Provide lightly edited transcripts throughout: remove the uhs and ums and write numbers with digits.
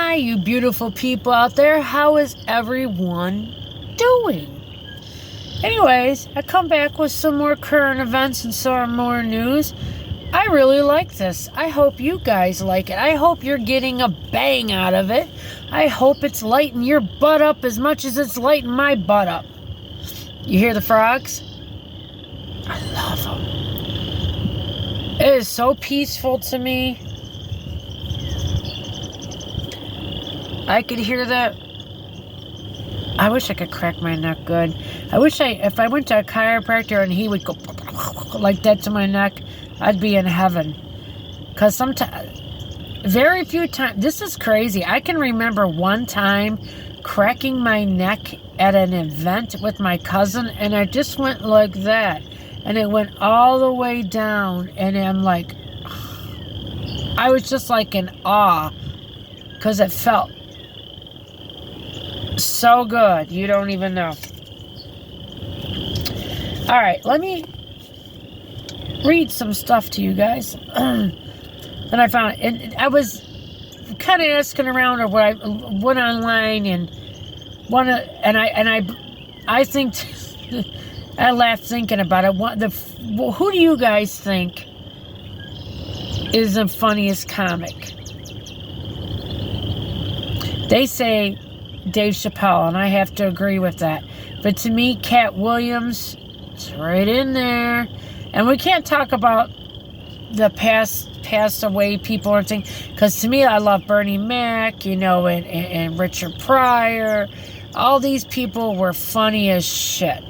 Hi, you beautiful people out there. How is everyone doing? Anyways, I come back with some more current events and some more news. I really like this. I hope you guys like it. I hope you're getting a bang out of it. I hope it's lighting your butt up as much as it's lighting my butt up. You hear the frogs? I love them. It is so peaceful to me. I could hear that. I wish I could crack my neck good. I wish if I went to a chiropractor and he would go like that to my neck, I'd be in heaven. Because sometimes, very few times, this is crazy. I can remember one time cracking my neck at an event with my cousin, and I just went like that. And it went all the way down, and I'm like, I was just like in awe, because it felt so good. You don't even know. All right, let me read some stuff to you guys that I found. And I was kind of asking around, or what I went online and I think I laughed thinking about it. Who do you guys think is the funniest comic? They say Dave Chappelle, and I have to agree with that. But to me, Cat Williams is right in there. And we can't talk about the passed away people or anything, because to me, I love Bernie Mac, and Richard Pryor. All these people were funny as shit,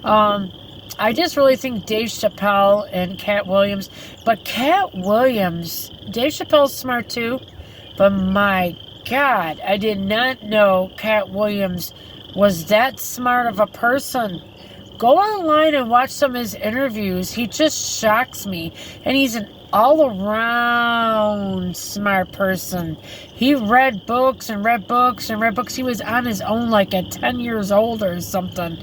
I just really think Dave Chappelle and Cat Williams. But Cat Williams, Dave Chappelle's smart too, but my God, I did not know Cat Williams was that smart of a person. Go online and watch some of his interviews. He just shocks me. And he's an all-around smart person. He read books and read books and read books. He was on his own like at 10 years old or something.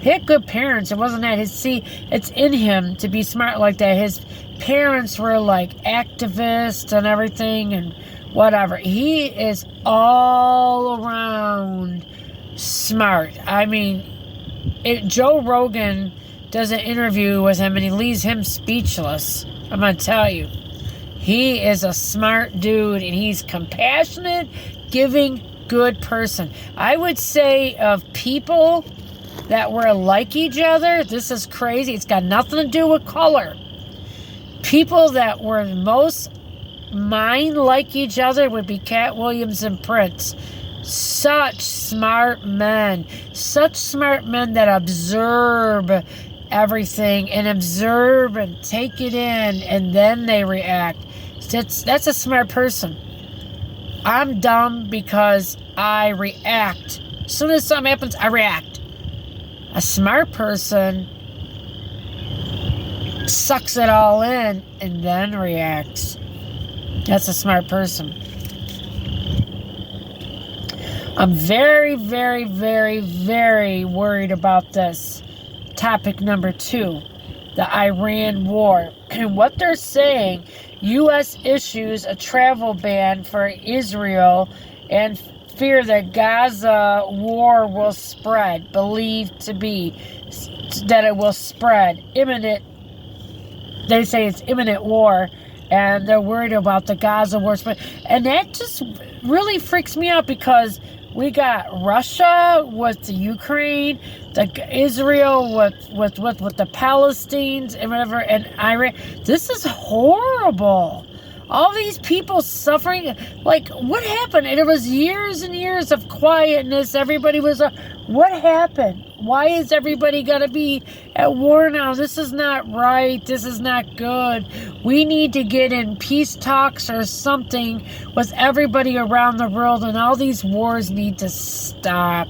He had good parents. It wasn't that. It's in him to be smart like that. His parents were like activists and everything and whatever. He is all around smart. I mean, Joe Rogan does an interview with him and he leaves him speechless. I'm going to tell you. He is a smart dude and he's compassionate, giving, good person. I would say of people that were like each other, this is crazy. It's got nothing to do with color. People that were most mind like each other would be Cat Williams and Prince. Such smart men. Such smart men that observe everything and observe and take it in and then they react. That's a smart person. I'm dumb because I react. As soon as something happens, I react. A smart person sucks it all in and then reacts. That's a smart person. I'm very, very, very, very worried about this. Topic number 2, the Iran war. And what they're saying, U.S. issues a travel ban for Israel and fear that Gaza war will spread. Believed to be that it will spread. Imminent. They say it's imminent war. And they're worried about the Gaza war spread. And that just really freaks me out because we got Russia with the Ukraine, Israel with the Palestinians and whatever, and Iran. This is horrible. All these people suffering. Like, what happened? And it was years and years of quietness. Everybody was, what happened? Why is everybody got to be at war now? This is not right. This is not good. We need to get in peace talks or something with everybody around the world, and all these wars need to stop.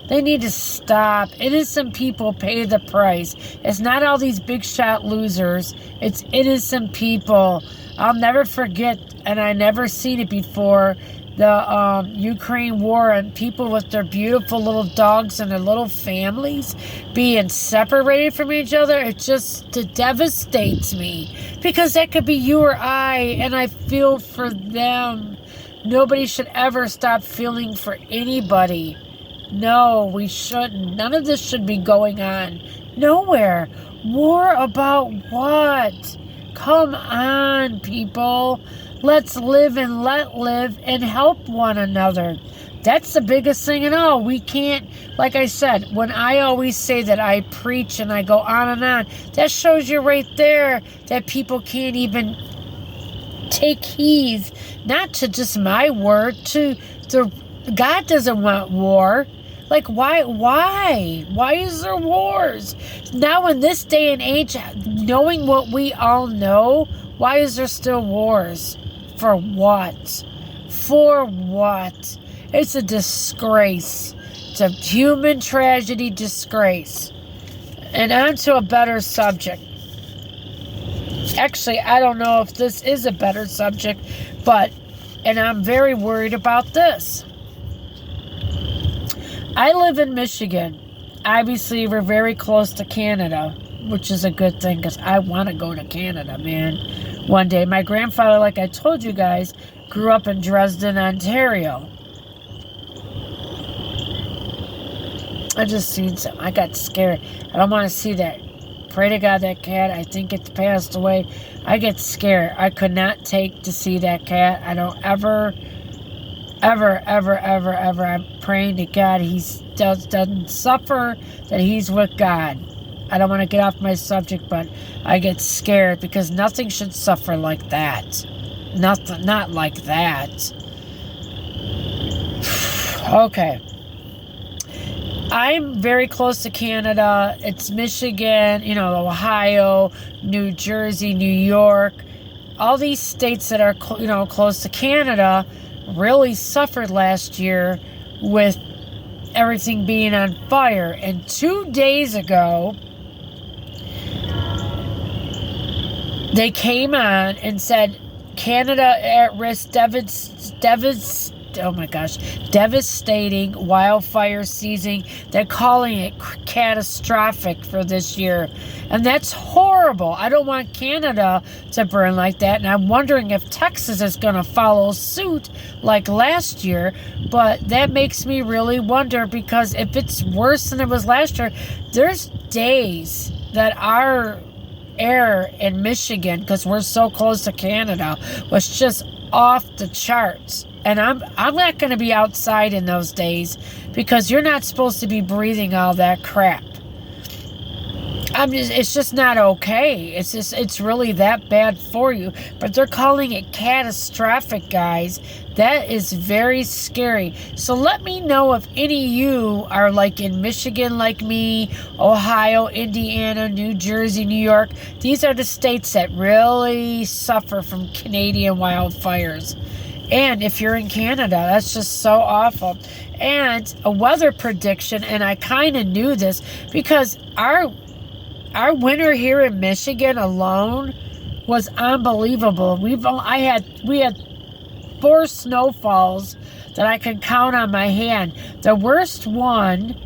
They need to stop. Innocent people pay the price. It's not all these big shot losers. It's innocent people. I'll never forget, and I never seen it before, the Ukraine war and people with their beautiful little dogs and their little families being separated from each other. It devastates me because that could be you or I, and I feel for them Nobody should ever stop feeling for anybody. No, we shouldn't. None of this should be going on. Nowhere. War about what? Come on, people. Let's live and let live and help one another. That's the biggest thing in all. We can't, like I said, when I always say that I preach and I go on and on, that shows you right there that people can't even take heed, not to just my word, to God doesn't want war. Like, why? Why is there wars? Now in this day and age, knowing what we all know, why is there still wars? For what? For what? It's a disgrace. It's a human tragedy disgrace. And on to a better subject. Actually, I don't know if this is a better subject, and I'm very worried about this. I live in Michigan. Obviously, we're very close to Canada, which is a good thing because I want to go to Canada, man. One day, my grandfather, like I told you guys, grew up in Dresden, Ontario. I just seen something. I got scared. I don't want to see that. Pray to God that cat, I think it's passed away. I get scared. I could not take to see that cat. I don't ever, I'm praying to God he doesn't suffer, that he's with God. I don't want to get off my subject, but I get scared because nothing should suffer like that. Not like that. Okay. I'm very close to Canada. It's Michigan, Ohio, New Jersey, New York. All these states that are, close to Canada really suffered last year with everything being on fire. And 2 days ago, they came on and said, Canada at risk, devastating wildfire season. They're calling it catastrophic for this year. And that's horrible. I don't want Canada to burn like that. And I'm wondering if Texas is going to follow suit like last year. But that makes me really wonder, because if it's worse than it was last year, there's days that our air in Michigan, because we're so close to Canada, was just off the charts. And I'm not going to be outside in those days, because you're not supposed to be breathing all that crap. It's just not okay. It's really that bad for you. But they're calling it catastrophic, guys. That is very scary. So let me know if any of you are like in Michigan like me, Ohio, Indiana, New Jersey, New York. These are the states that really suffer from Canadian wildfires. And if you're in Canada, that's just so awful. And a weather prediction, and I kind of knew this, because our winter here in Michigan alone was unbelievable. We had 4 snowfalls that I can count on my hand. The worst one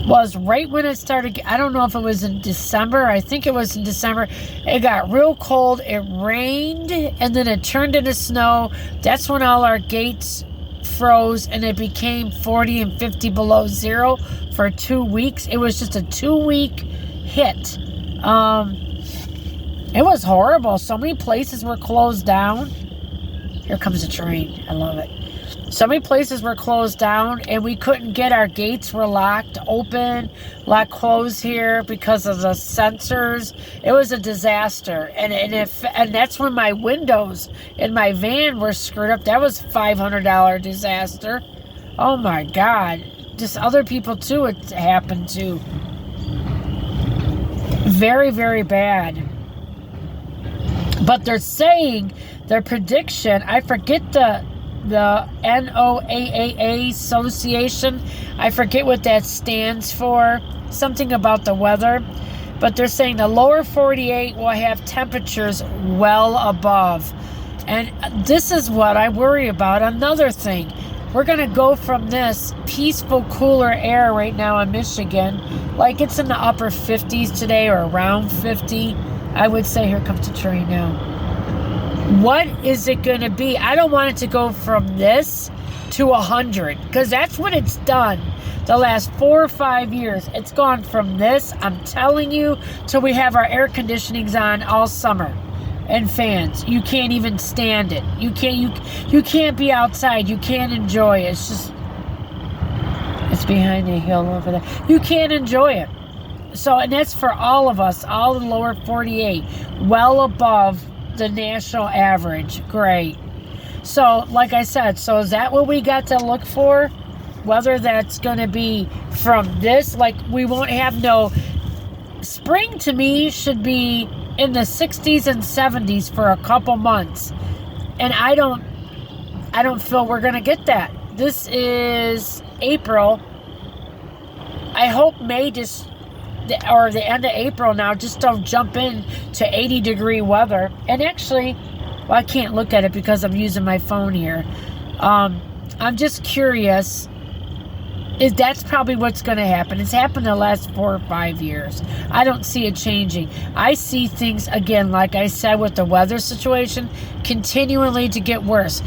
was right when it started. I don't know if it was in December. I think it was in December. It got real cold. It rained, and then it turned into snow. That's when all our gates froze, and it became 40 and 50 below zero for 2 weeks. It was just a 2-week hit. It was horrible. So many places were closed down. Here comes a train. I love it. So many places were closed down, and we couldn't get our gates were locked open, locked closed here because of the sensors. It was a disaster. And that's when my windows in my van were screwed up. That was $500 disaster. Oh my God. Just other people too, it happened to. Very, very bad. But they're saying, their prediction, I forget the NOAA Association. I forget what that stands for. Something about the weather. But they're saying the lower 48 will have temperatures well above. And this is what I worry about. Another thing. We're going to go from this peaceful, cooler air right now in Michigan, like it's in the upper 50s today or around 50. I would say, here comes the train now. What is it going to be? I don't want it to go from this to 100, because that's what it's done the last 4 or 5 years. It's gone from this, I'm telling you, till we have our air conditionings on all summer and fans. You can't even stand it. You can't be outside. You can't enjoy it. It's behind the hill over there. You can't enjoy it. So, and that's for all of us, all the lower 48, well above the national average. Great. So, like I said, so is that what we got to look for? Whether that's going to be from this, like we won't have no... Spring to me should be in the 60s and 70s for a couple months. And I don't feel we're going to get that. This is April. I hope May or the end of April now, just don't jump in to 80-degree weather. And actually, well, I can't look at it because I'm using my phone here. I'm just curious. That's probably what's going to happen. It's happened the last 4 or 5 years. I don't see it changing. I see things, again, like I said, with the weather situation, continually to get worse.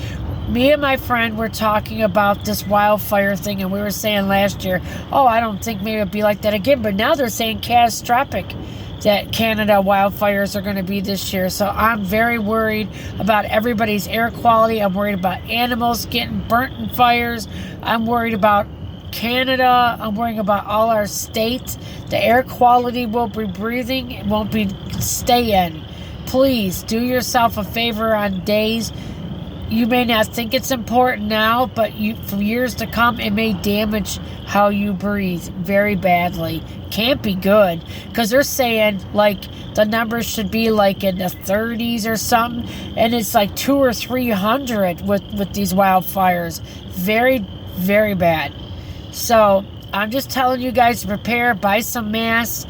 Me and my friend were talking about this wildfire thing, and we were saying last year, oh, I don't think maybe it'll be like that again. But now they're saying catastrophic that Canada wildfires are going to be this year. So I'm very worried about everybody's air quality. I'm worried about animals getting burnt in fires. I'm worried about Canada. I'm worrying about all our states. The air quality we'll be breathing won't be stay in. Please do yourself a favor on days. You may not think it's important now, but for years to come, it may damage how you breathe very badly. Can't be good, because they're saying like the numbers should be like in the 30s or something, and it's like 200 or 300 with these wildfires. Very, very bad. So I'm just telling you guys to prepare, buy some masks.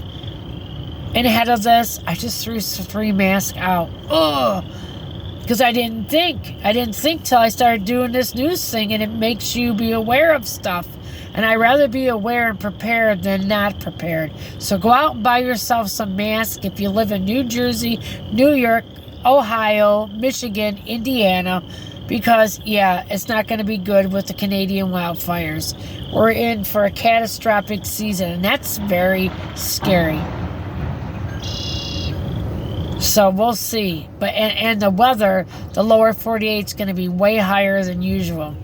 And ahead of this, I just threw 3 masks out. Ugh. Because I didn't think till I started doing this news thing, and it makes you be aware of stuff. And I'd rather be aware and prepared than not prepared. So go out and buy yourself some masks if you live in New Jersey, New York, Ohio, Michigan, Indiana. Because, yeah, it's not going to be good with the Canadian wildfires. We're in for a catastrophic season, and that's very scary. So we'll see. But and the weather, the lower 48 is going to be way higher than usual.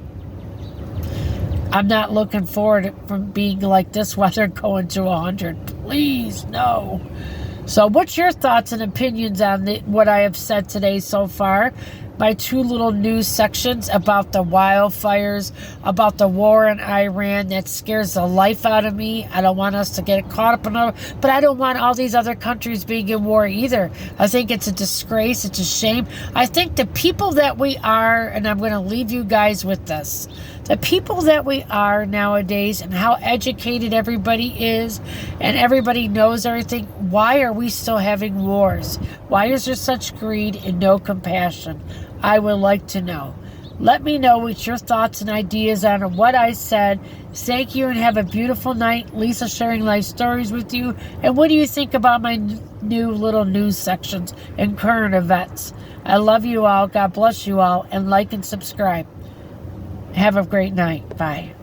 I'm not looking forward from being like this weather going to 100. Please, no. So what's your thoughts and opinions on what I have said today so far? My 2 little news sections about the wildfires, about the war in Iran that scares the life out of me. I don't want us to get caught up in it, but I don't want all these other countries being in war either. I think it's a disgrace. It's a shame. I think the people that we are, and I'm going to leave you guys with this, the people that we are nowadays and how educated everybody is and everybody knows everything, why are we still having wars? Why is there such greed and no compassion? I would like to know. Let me know what your thoughts and ideas on what I said. Thank you and have a beautiful night. Lisa sharing life stories with you. And what do you think about my new little news sections and current events? I love you all. God bless you all. And like and subscribe. Have a great night. Bye.